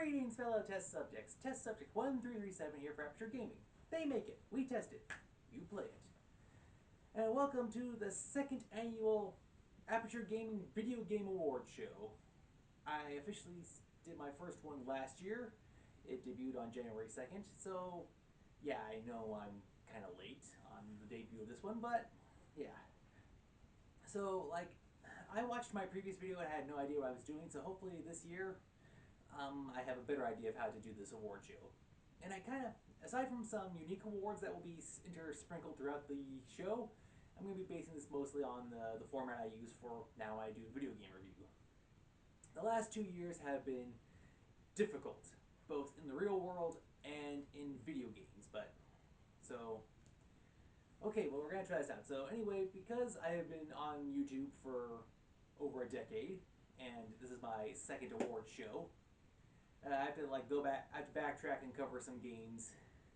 Greetings, fellow test subjects. Test subject 1337 here for Aperture Gamming. They make it. We test it. You play it. And welcome to the second annual Aperture Gamming Video Game Award show. I officially did my first one last year. It debuted on January 2nd, so yeah, I know I'm kind of late on the debut of this one, but yeah. So, I watched my previous video and I had no idea what I was doing, so hopefully this year I have a better idea of how to do this award show. And I kind of, aside from some unique awards that will be intersprinkled throughout the show, I'm going to be basing this mostly on the format I use for now I do video game review. The last 2 years have been difficult, both in the real world and in video games, okay, well, we're going to try this out. So anyway, because I have been on YouTube for over a decade, and this is my second award show, I have to go back. I have to backtrack and cover some games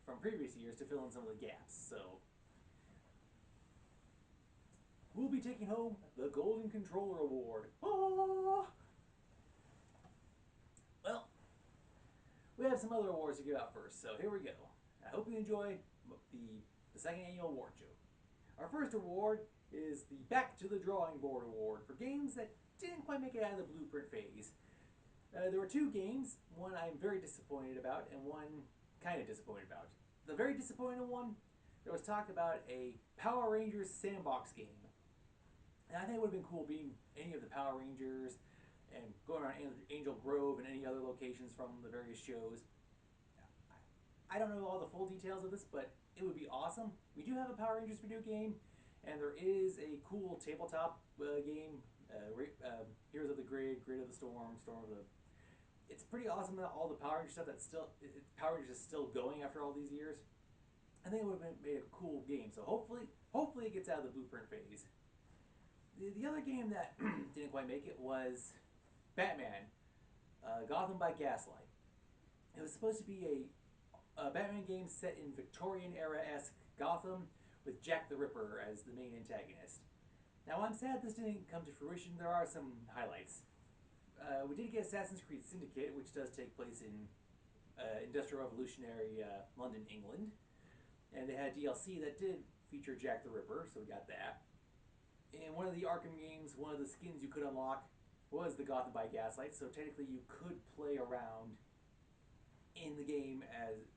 from previous years to fill in some of the gaps. So we'll be taking home the Golden Controller Award. Oh! Well, we have some other awards to give out first. So here we go. I hope you enjoy the second annual award show. Our first award is the Back to the Drawing Board Award for games that didn't quite make it out of the blueprint phase. There were two games, one I'm very disappointed about and one kind of disappointed about. The very disappointing one, there was talk about a Power Rangers sandbox game. And I think it would have been cool being any of the Power Rangers and going around Angel Grove and any other locations from the various shows. I don't know all the full details of this, but it would be awesome. We do have a Power Rangers video game, and there is a cool tabletop game, Heroes of the Grid, Grid of the Storm, Storm of the... It's pretty awesome that all the Power Rangers stuff Power Rangers is still going after all these years. I think it would have made a cool game, so hopefully it gets out of the blueprint phase. The other game that didn't quite make it was Batman, Gotham by Gaslight. It was supposed to be a Batman game set in Victorian era-esque Gotham with Jack the Ripper as the main antagonist. Now, I'm sad this didn't come to fruition. There are some highlights. We did get Assassin's Creed Syndicate, which does take place in industrial revolutionary London, England. And they had DLC that did feature Jack the Ripper, so we got that. In one of the Arkham games, one of the skins you could unlock was the Gotham by Gaslight, so technically you could play around in the game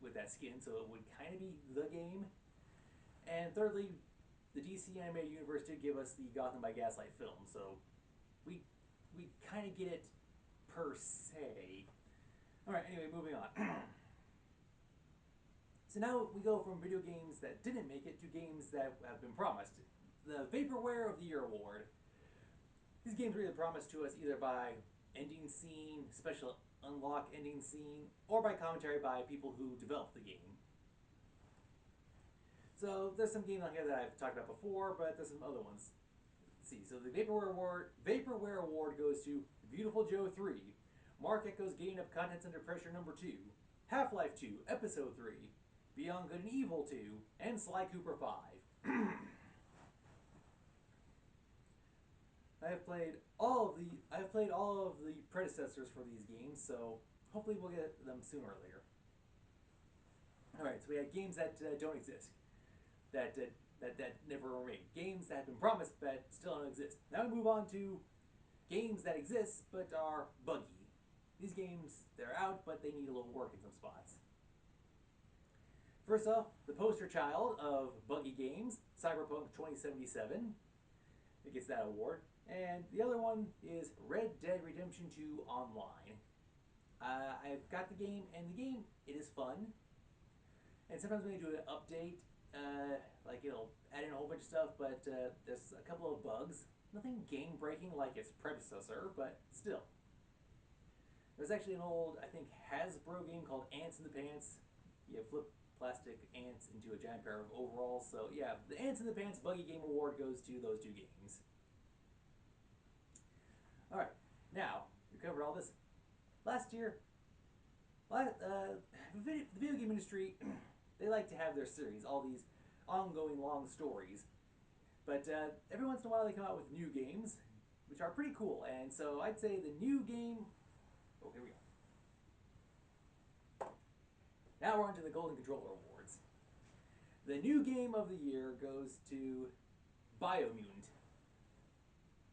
with that skin, so it would kind of be the game. And thirdly, the DC animated universe did give us the Gotham by Gaslight film, so we kind of get it per se. Alright, anyway, moving on. So now we go from video games that didn't make it to games that have been promised. The Vaporware of the Year Award. These games were either promised to us either by ending scene, special unlock ending scene, or by commentary by people who developed the game. So there's some games on here that I've talked about before, but there's some other ones. Let's see, so the Vaporware Award goes to Beautiful Joe 3, Mark Echo's Gain of Contents Under Pressure number 2, Half-Life 2, Episode 3, Beyond Good and Evil 2, and Sly Cooper 5. I have played all of the predecessors for these games, so hopefully we'll get them sooner or later. Alright, so we had games that don't exist, that never were made. Games that have been promised but still don't exist. Now we move on to games that exist but are buggy. These games, they're out, but they need a little work in some spots. First off, the poster child of buggy games, Cyberpunk 2077. It gets that award. And the other one is Red Dead Redemption 2 Online. I've got the game, and the game, it is fun. And sometimes when they do an update, it'll add in a whole bunch of stuff, but there's a couple of bugs. Nothing game-breaking like its predecessor, but still. There's actually an old, I think, Hasbro game called Ants in the Pants. You flip plastic ants into a giant pair of overalls. So yeah, the Ants in the Pants Buggy Game Award goes to those two games. Alright, now, we covered all this. Last year, the video game industry, they like to have their series, all these ongoing long stories. But every once in a while they come out with new games, which are pretty cool. And so I'd say the new game... Oh, here we go. Now we're on to the Golden Controller Awards. The new game of the year goes to Biomutant.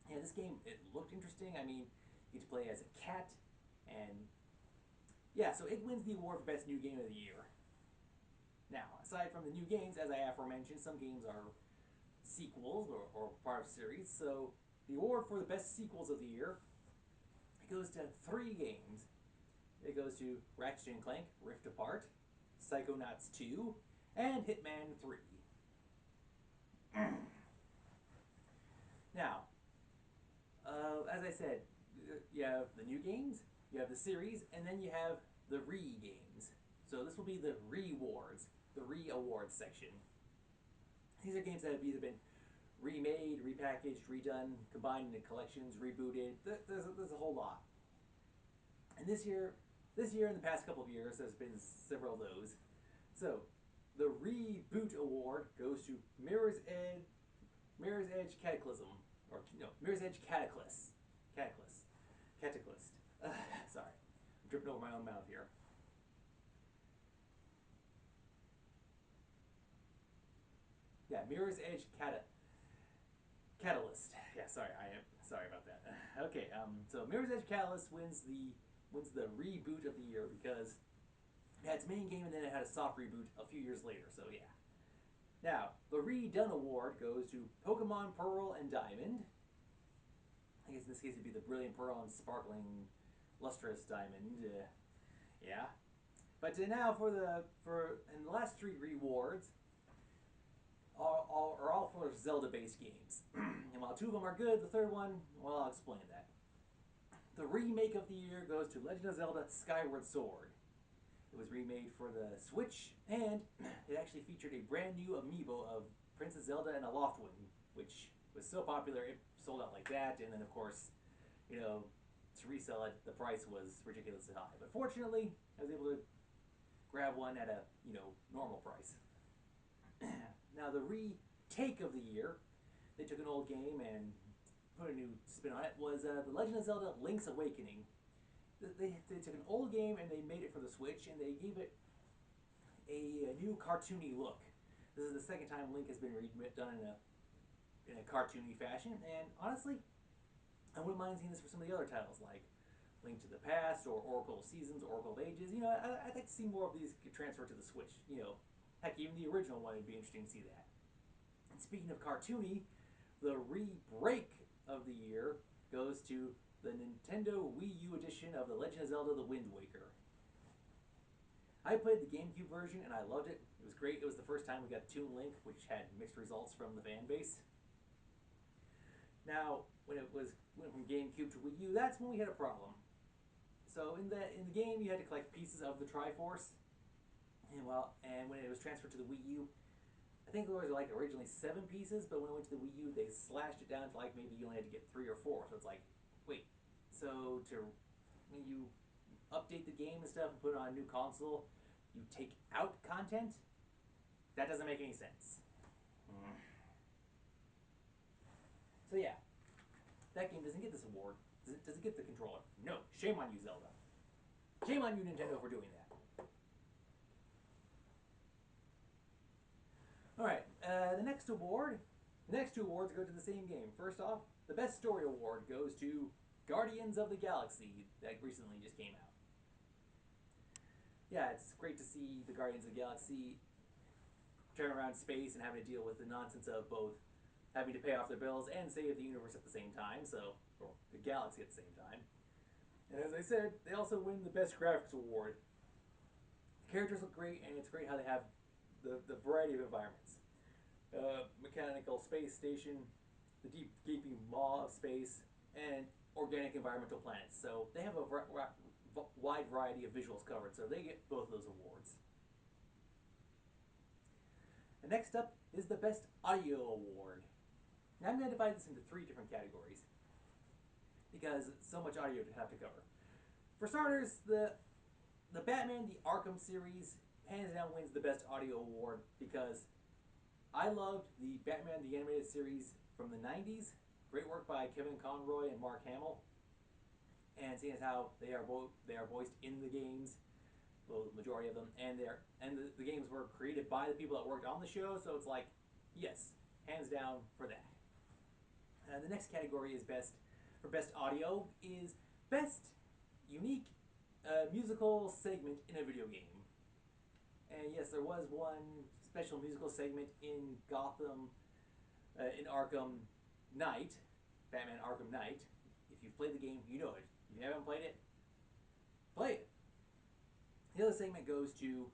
Yeah, this game, it looked interesting. I mean, you get to play as a cat, and yeah, so it wins the award for Best New Game of the Year. Now, aside from the new games, as I aforementioned, some games are sequels or part of series, so the award for the Best Sequels of the Year, it goes to 3 games. It goes to Ratchet and Clank Rift Apart, Psychonauts 2, and Hitman 3. Now, as I said, you have the new games, you have the series, and then you have the re-games. So this will be the re-awards, the re-awards section. These are games that have either been remade, repackaged, redone, combined into collections, rebooted. There's a whole lot. And this year and the past couple of years, there's been several of those. So, the Reboot Award goes to Mirror's Edge Cataclysm. Or, no, Mirror's Edge Cataclysm. Cataclysm. Sorry. I'm tripping over my own mouth here. Yeah, Mirror's Edge Catalyst. Yeah, sorry, I am sorry about that. Okay, so Mirror's Edge Catalyst wins the reboot of the year because it had its main game and then it had a soft reboot a few years later. So yeah. Now the redone award goes to Pokemon Pearl and Diamond. I guess in this case it'd be the Brilliant Pearl and Sparkling Lustrous Diamond. Yeah. But now for the last 3 rewards are all for Zelda-based games. And while 2 of them are good, the third one, well, I'll explain that. The remake of the year goes to Legend of Zelda Skyward Sword. It was remade for the Switch, and it actually featured a brand new amiibo of Princess Zelda and a Loftwing, which was so popular it sold out like that, and then of course, to resell it, the price was ridiculously high. But fortunately, I was able to grab one at a, normal price. Now, the retake of the year, they took an old game and put a new spin on it, was The Legend of Zelda Link's Awakening. They took an old game and they made it for the Switch, and they gave it a new cartoony look. This is the second time Link has been done in a cartoony fashion, and honestly, I wouldn't mind seeing this for some of the other titles, like Link to the Past, or Oracle of Seasons, Oracle of Ages. I'd like to see more of these transfer to the Switch. Heck, even the original one would be interesting to see that. And speaking of cartoony, the re-break of the year goes to the Nintendo Wii U edition of The Legend of Zelda The Wind Waker. I played the GameCube version and I loved it. It was great. It was the first time we got Toon Link, which had mixed results from the fan base. Now, when it went from GameCube to Wii U, that's when we had a problem. So in the game, you had to collect pieces of the Triforce. And when it was transferred to the Wii U, I think there was like originally 7 pieces, but when it went to the Wii U, they slashed it down to like maybe you only had to get 3 or 4. So it's like, wait, so when you update the game and stuff and put it on a new console, you take out content? That doesn't make any sense. So yeah, that game doesn't get this award. Does it get the controller? No. Shame on you, Zelda. Shame on you, Nintendo, for doing that. Alright, the next two awards go to the same game. First off, the Best Story Award goes to Guardians of the Galaxy, that recently just came out. Yeah, it's great to see the Guardians of the Galaxy turn around space and having to deal with the nonsense of both having to pay off their bills and save the universe at the same time, or the galaxy at the same time. And as I said, they also win the Best Graphics Award. The characters look great, and it's great how they have the variety of environments. Mechanical space station, the deep gaping maw of space, and organic environmental planets. So they have a wide variety of visuals covered, so they get both of those awards. And next up is the Best Audio Award. Now I'm going to divide this into 3 different categories because so much audio to have to cover. For starters, the Batman the Arkham series hands down wins the Best Audio Award because I loved the Batman the Animated Series from the 90s. Great work by Kevin Conroy and Mark Hamill. And seeing as how they are voiced in the games, well, the majority of them, and the games were created by the people that worked on the show. So it's like, yes, hands down for that. The next category is best audio is best unique musical segment in a video game. And yes, there was one special musical segment in Gotham, in Arkham Knight, Batman Arkham Knight. If you've played the game, you know it. If you haven't played it, play it. The other segment goes to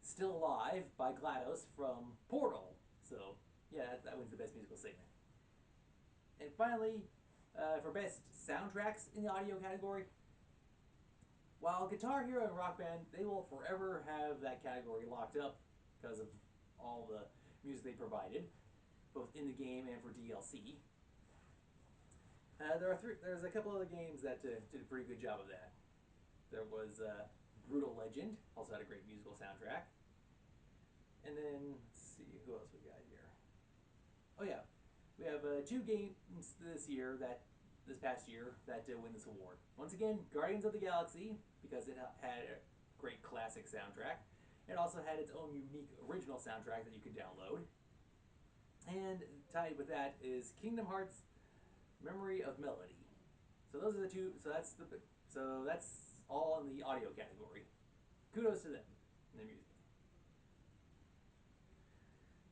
Still Alive by GLaDOS from Portal. So, yeah, that wins the best musical segment. And finally, for best soundtracks in the audio category, while Guitar Hero and Rock Band, they will forever have that category locked up because of all the music they provided, both in the game and for DLC. There's a couple other games that did a pretty good job of that. There was Brutal Legend, also had a great musical soundtrack. And then, let's see, who else we got here? Oh yeah, we have two games this past year that win this award. Once again, Guardians of the Galaxy, because it had a great classic soundtrack. It also had its own unique original soundtrack that you could download. And tied with that is Kingdom Hearts Memory of Melody. So those are the two. So that's all in the audio category. Kudos to them in the music.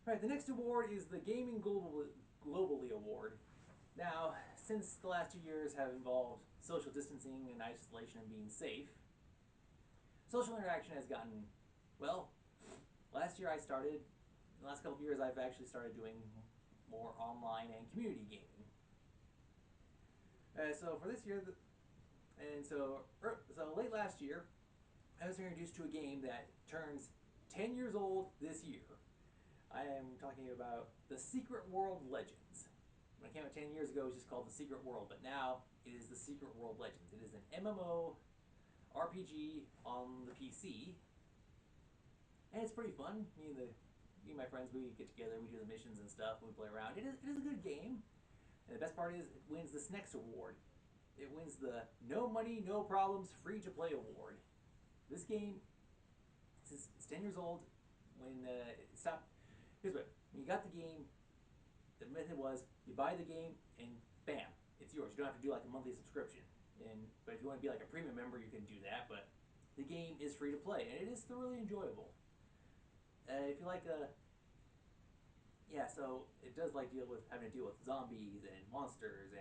All right, the next award is the Gaming Globally Award. Now, since the last 2 years have involved social distancing and isolation and being safe, social interaction has gotten, well, last year I started, in the last couple of years I've actually started doing more online and community gaming. So for this year, so late last year, I was introduced to a game that turns 10 years old this year. I am talking about The Secret World Legends. When it came out 10 years ago, it was just called The Secret World, but now it is The Secret World Legends. It is an MMO RPG on the PC, and it's pretty fun. Me and my friends, we get together, we do the missions and stuff, we play around. It is a good game, and the best part is it wins this next award. It wins the No Money, No Problems, Free to Play award. This game, it's 10 years old. When it stopped, here's what, when you got the game, the method was you buy the game and bam, it's yours. You don't have to do like a monthly subscription. But if you want to be like a premium member, you can do that. But the game is free to play, and it is thoroughly enjoyable. If you like so it does like having to deal with zombies and monsters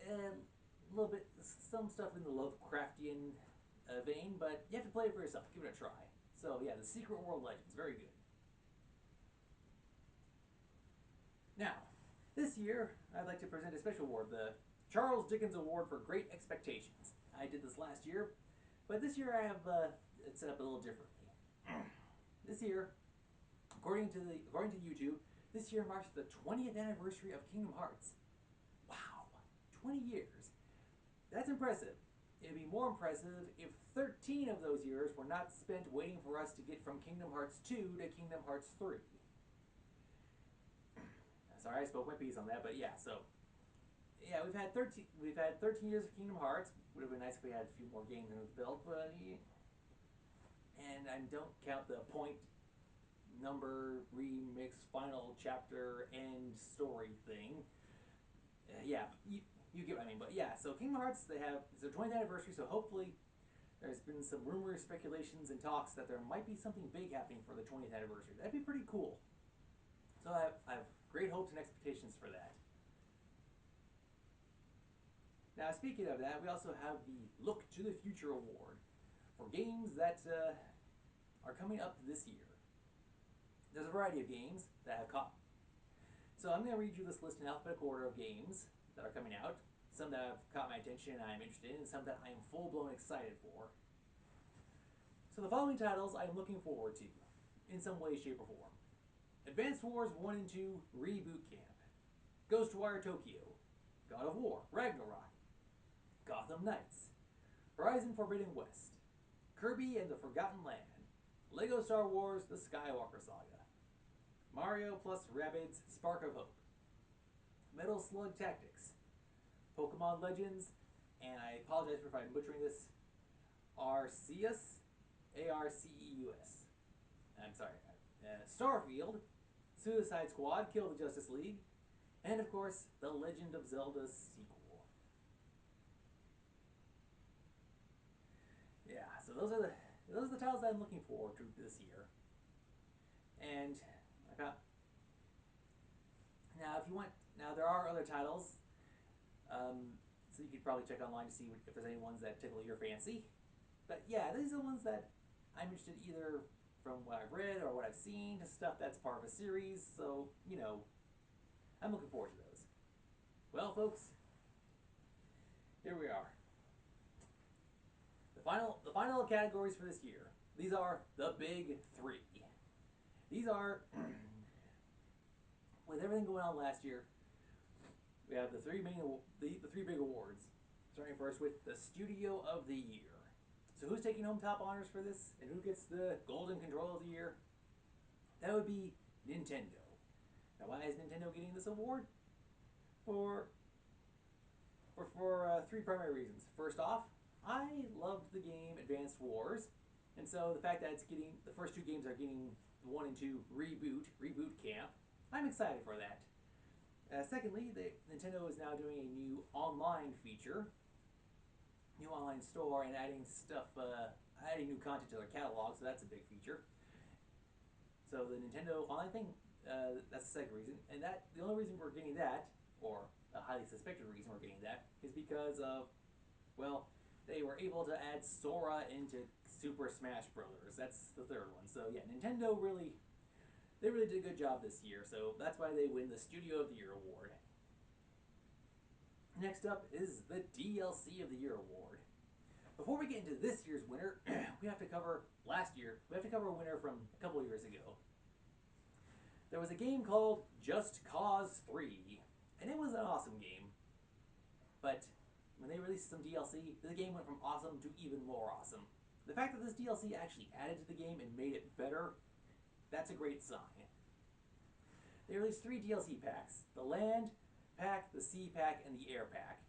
and a little bit some stuff in the Lovecraftian vein, but you have to play it for yourself. Give it a try. So yeah, The Secret World Legends, very good. Now, this year, I'd like to present a special award, the Charles Dickens Award for Great Expectations. I did this last year, but this year I have it set up a little differently. This year, according to YouTube, this year marks the 20th anniversary of Kingdom Hearts. Wow, 20 years. That's impressive. It'd be more impressive if 13 of those years were not spent waiting for us to get from Kingdom Hearts 2 to Kingdom Hearts 3. Sorry, I spoke my piece on that, but yeah, so yeah, we've had 13 years of Kingdom Hearts. Would have been nice if we had a few more games under the belt, but and I don't count the point number remix final chapter end story thing. Yeah, you get what I mean. But yeah, so Kingdom Hearts, it's their 20th anniversary, so hopefully there's been some rumors, speculations, and talks that there might be something big happening for the 20th anniversary. That'd be pretty cool. So I have great hopes and expectations for that. Now, speaking of that, we also have the Look to the Future Award for games that are coming up this year. There's a variety of games that have caught. So I'm going to read you this list in alphabetical order of games that are coming out. Some that have caught my attention and I'm interested in, and some that I am full-blown excited for. So the following titles I am looking forward to, in some way, shape, or form. Advanced Wars 1 and 2 Reboot Camp, Ghostwire Tokyo, God of War Ragnarok, Gotham Knights, Horizon Forbidden West, Kirby and the Forgotten Land, Lego Star Wars The Skywalker Saga, Mario plus Rabbids Spark of Hope, Metal Slug Tactics, Pokemon Legends, and I apologize if I'm butchering this, Arceus, Arceus. I'm sorry. Starfield, Suicide Squad, Kill the Justice League, and of course, The Legend of Zelda sequel. Yeah, so those are the titles that I'm looking forward to this year. And I got now if you want now there are other titles, so you could probably check online to see if there's any ones that tickle your fancy. But yeah, these are the ones that I'm interested either from what I've read or what I've seen to stuff that's part of a series. So I'm looking forward to those. Well, folks, here we are. The final categories for this year. These are the big three. These are with everything going on last year. We have the three big awards. Starting first with the Studio of the Year. So who's taking home top honors for this, and who gets the Golden Control of the Year? That would be Nintendo. Now, why is Nintendo getting this award? For three primary reasons. First off, I loved the game Advanced Wars, and so the fact that it's getting the first two games are getting 1 and 2 reboot camp, I'm excited for that. Secondly, Nintendo is now doing a new online feature, new online store, and adding new content to their catalog, so that's a big feature. So the Nintendo online thing, that's the second reason, and the only reason we're getting that, or a highly suspected reason we're getting that, is because of, well, they were able to add Sora into Super Smash Brothers. That's the third one. So yeah, Nintendo really did a good job this year, so that's why they win the Studio of the Year award. Next up is the DLC of the Year award. Before we get into this year's winner, we have to cover a winner from a couple years ago. There was a game called Just Cause 3, and it was an awesome game. But when they released some DLC, the game went from awesome to even more awesome. The fact that this DLC actually added to the game and made it better, that's a great sign. They released 3 DLC packs: the Land Pack, the Sea Pack, and the Air Pack.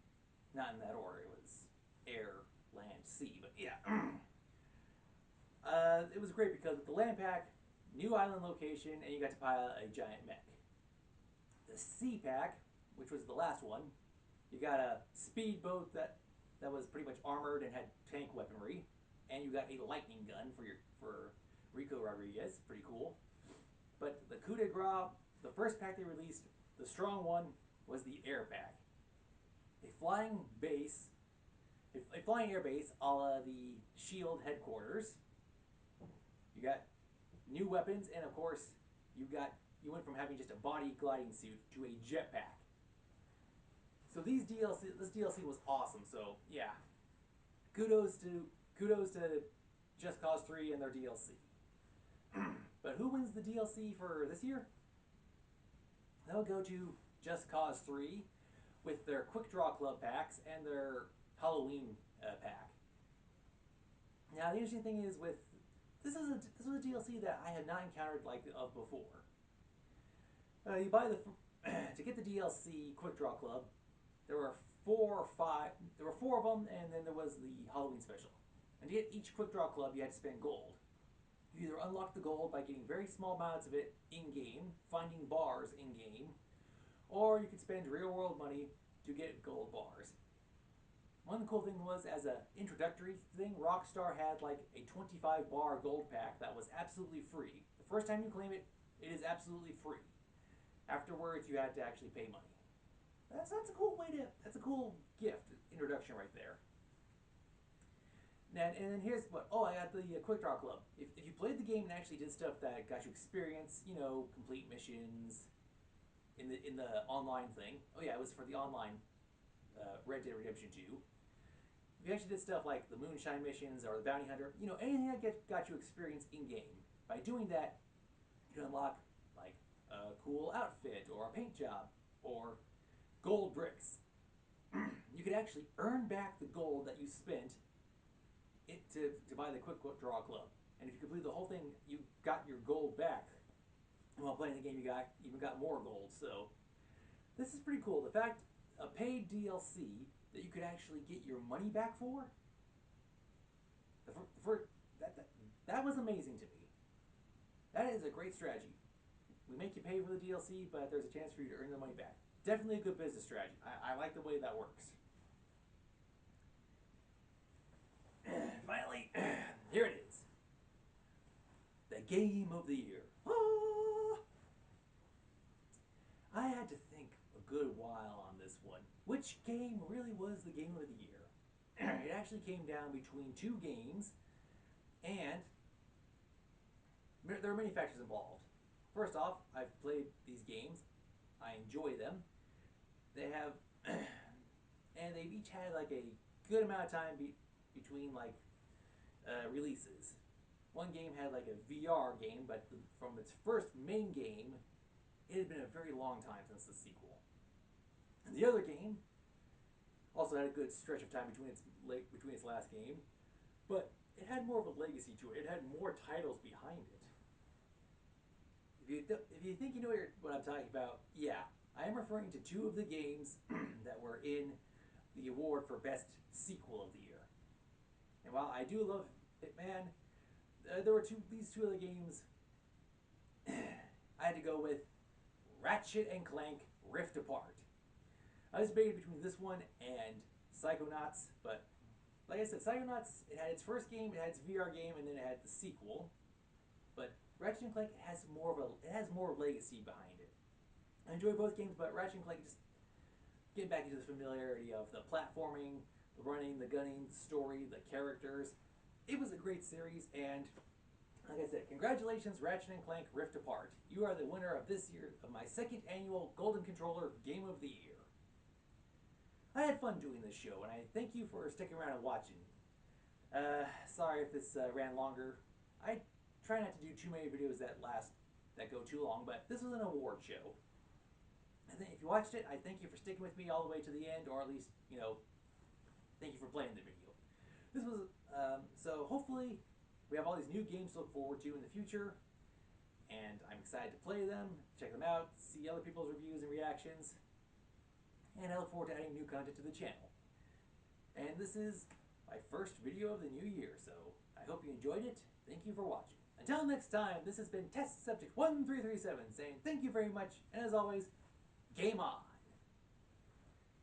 Not in that order, it was Air, Land, Sea, but yeah. It was great because with the Land Pack, new island location, and you got to pilot a giant mech. The Sea Pack, which was the last one, you got a speedboat that was pretty much armored and had tank weaponry, and you got a lightning gun for Rico Rodriguez, pretty cool. But the coup de grace, the first pack they released, the strong one, was the Air Pack. A flying air base, a la the SHIELD headquarters. You got new weapons, and of course, you went from having just a body gliding suit to a jetpack. So this DLC was awesome. So yeah, kudos to Just Cause 3 and their DLC. But who wins the DLC for this year? They'll go to Just Cause 3 with their Quick Draw Club packs and their Halloween pack. Now the interesting thing is this was a DLC that I had not encountered like of before. You buy to get the DLC Quick Draw Club. There were 4 of them, and then there was the Halloween special. And to get each Quick Draw Club, you had to spend gold. You either unlock the gold by getting very small amounts of it in-game, finding bars in-game, or you could spend real-world money to get gold bars. One cool thing was, as an introductory thing, Rockstar had like a 25-bar gold pack that was absolutely free. The first time you claim it, it is absolutely free. Afterwards, you had to actually pay money. That's a cool gift introduction right there. And then here's what, I got the Quick Draw Club. If you played the game and actually did stuff that got you experience, complete missions in the online thing. Oh yeah, it was for the online Red Dead Redemption 2. If you actually did stuff like the Moonshine missions or the Bounty Hunter, anything that got you experience in-game. By doing that, you can unlock like a cool outfit or a paint job or gold bricks. You could actually earn back the gold that you spent to buy the Quick Draw Club. And if you complete the whole thing, you got your gold back. And while playing the game, you even got more gold. So this is pretty cool. The fact, a paid DLC that you could actually get your money back for, For that was amazing to me. That is a great strategy. We make you pay for the DLC, but there's a chance for you to earn the money back. Definitely a good business strategy. I like the way that works. Finally, here it is. The game of the year. Ah! I had to think a good while on this one. Which game really was the game of the year? It actually came down between two games, and there are many factors involved. First off, I've played these games. I enjoy them. They have, and they've each had like a good amount of time between like releases. One game had like a VR game, but from its first main game, it had been a very long time since the sequel. And the other game also had a good stretch of time between its last game, but it had more of a legacy to it. It had more titles behind it. If you think you know what I'm talking about, yeah, I am referring to two of the games that were in the award for Best Sequel of the Year. And while I do love Hitman, there were these two other games I had to go with Ratchet and Clank Rift Apart. I was debating between this one and Psychonauts, but like I said, Psychonauts, it had its first game, it had its VR game, and then it had the sequel. But Ratchet and Clank has more legacy behind it. I enjoy both games, but Ratchet and Clank just getting back into the familiarity of the platforming, the running, the gunning, the story, the characters. It was a great series, and like I said, congratulations, Ratchet and Clank Rift Apart. You are the winner of this year of my second annual Golden Controller Game of the Year. I had fun doing this show, and I thank you for sticking around and watching. Sorry if this ran longer. I try not to do too many videos that go too long, but this was an award show. I think if you watched it, I thank you for sticking with me all the way to the end, or at least, thank you for playing the video. This was, so hopefully we have all these new games to look forward to in the future, and I'm excited to play them, check them out, see other people's reviews and reactions, and I look forward to adding new content to the channel. And this is my first video of the new year, so I hope you enjoyed it. Thank you for watching. Until next time, this has been Test Subject 1337 saying thank you very much, and as always, game on!